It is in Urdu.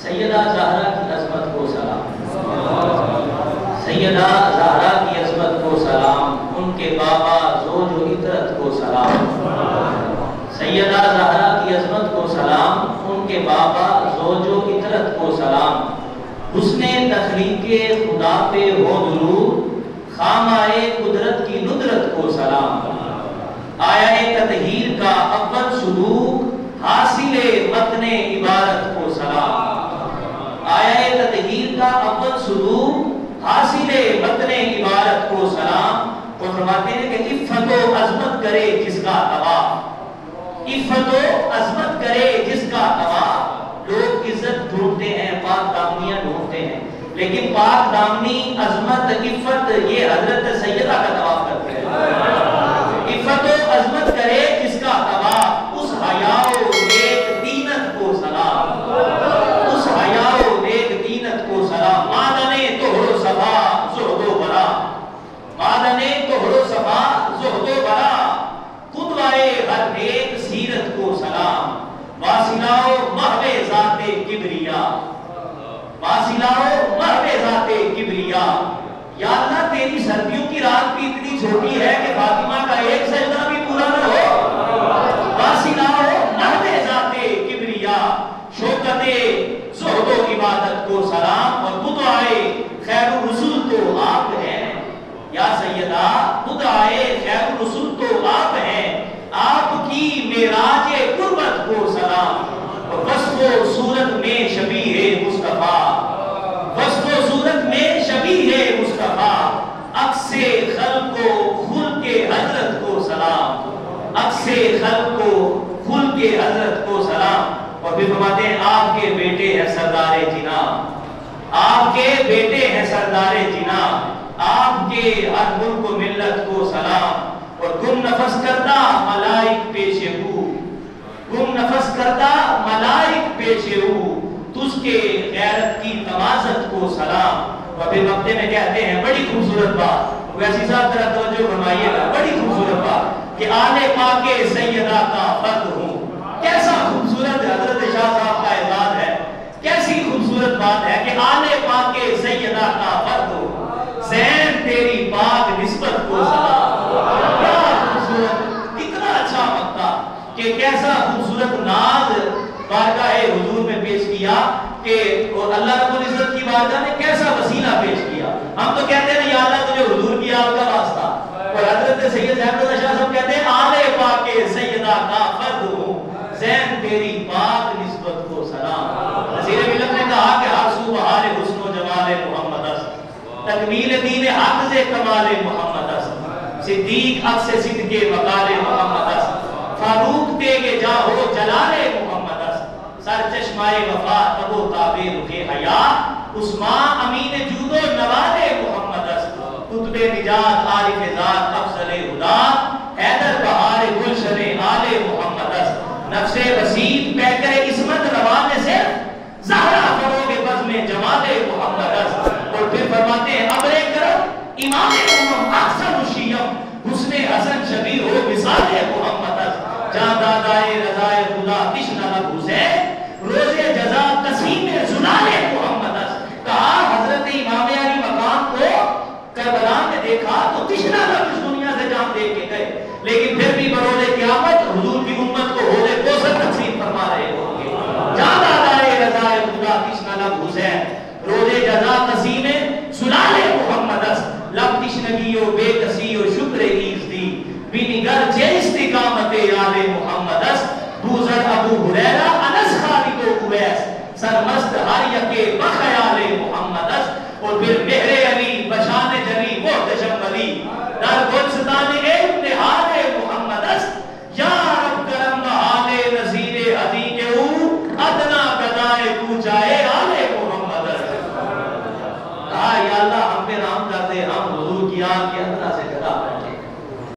سیدہ زہرا کی عظمت کو سلام، سیدہ زہرا کی عظمت کو سلام، ان کے بابا زوج و عطرت کو سلام، سیدہ زہرا کی عظمت کو سلام، ان کے بابا زوج و عطرت کو سلام، حسن تخلیق خدا پہ ہو درود، خامائے قدرت کی ندرت کو سلام، آیا تطہیر کا اول سلوک، حاصل متن عبارت کو سلام، آیا تطہیر کا اول سلوک، حاصل متن عبارت کو سلام۔ اور فرماتے ہیں کہ عفت و عظمت کرے جس کا طواف، عفت و عظمت کرے جس کا طواف۔ لوگ عزت ڈھونڈتے ہیں، پاک دامنیاں ڈھونڈتے ہیں، لیکن پاک دامنی، عظمت، عفت یہ حضرت سیدہ کا طواف کرتے ہیں۔ عفت و عظمت کرے جس کا طواف، اس حیا و نیک دینت کو سلام، اس حیا و نیک دینت کو سلام۔ مادنے طہر و صفا زہد و برا، مادنے طہر و صفا زہد و برا، قدوائے ہر نیک سیرت کو سلام، واصلاؤ محو ذات کبریا، واصلاؤ محو ذات کبریا۔ یا اللہ تیری سردیوں کی رات بھی اتنی چھوٹی ہے کہ فاطمہ کا ایک سجدہ بھی پورا نہ ہو۔ واصلاؤ محو ذات کبریا، شوکت زہد و عبادت کو سلام، اور بدعائے خیر الرسول تو آپ ہیں یا سیدہ، بدعائے خیر الرسول تو آپ ہیں، آپ کی معراج قربت کو سلام، اور وصف و صورت میں شبیہ مصطفیٰ، وصف و صورت میں شبیہ مصطفیٰ، عکس خلق و خلق حضرت کو سلام، عکس خلق و خلق حضرت کو سلام۔ اور پھر فرماتے ہیں آپ کے بیٹے ہیں سردار جناب، آپ کے بیٹے ہیں سردار جناب، آپ کے ہر ملک و ملت کو سلام، اور گم نفس کردہ ملائک پیش ہو، گم نفس کردہ ملائک پیش ہو، تجھ کے غیرت کی تمازت کو سلام۔ اور پھر مقطع میں کہتے ہیں بڑی خوبصورت بات، ویسی صاحب ذرا توجہ فرمائیے گا، بڑی خوبصورت بات کہ آل پاک سیدہ کا فرد ہوں۔ کیسا خوبصورت حضرت شاہ صاحب کا اعزاز ہے، کیسی خوبصورت بات ہے کہ آل پاک سیدہ کا فرد ہوں، زین تیری پاک نسبت کو سلام۔ کیا خوبصورت، اتنا اچھا مقطع کہ کیسا خوبصورت ناز بارگاہ حضور میں پیش کیا کہ اللہ رب العزت کی بارگاہ نے کیسا وسیلہ پیش کیا۔ ہم تو کہتے ہیں یا اللہ تجھے حضور کی آل کا واسطہ، اور حضرت سید صاحب رضا شاہ صاحب کہتے ہیں آل پاک سیدہ کا فرد ہوں، زین تیری پاک نسبت کو سلام۔ نصیر ملت نے کہا کہ ہر سو بہار حسن و جمال محمد است، تکمیل دین حق سے کمال محمد است، صدیق حق سے صدق وقال محمد است، فاروق تیگے جاہو جلال محمد است، سر چشمائے وفا تب و تابع رخ حیا، عثمان امین جود و نوال محمد است، قطب نجات عارف ذات افضل ہدا، حیدر بہار گلشن آل محمد است، نفس وسیط پیکر عصمت روان سے زہرا فروغ بزم جمال محمد است۔ اور پھر فرماتے ہیں ابر کرم امام امم احسن الشیم، حسن حسن شبیہ ہو مثال محمد است، جہاں دادائے رضائے خدا تشنہ لب حسین، روز جزا قسیم زلال محمد است۔ کہا حضرت امام علی مقام کو کربلا میں دیکھا تو تشنہ لب اس دنیا سے جان دے کے گئے، لیکن پھر بھی بروز قیامت حضور کی امت کو حوض کوثر تقسیم فرما رہے ہوں گے۔ جہاں دادائے رضائے خدا تشنہ لب حسین، روز جزا قسیم زلال محمد است، لب تشنگی و بے کسی و شکر ایز دی، بینی گرچہ استقامت آل محمد است، بوزر ابو حریرہ انس خالد و اویس، سرمست ہر یکے بخیال محمد است۔ اور پھر مہر علی بشان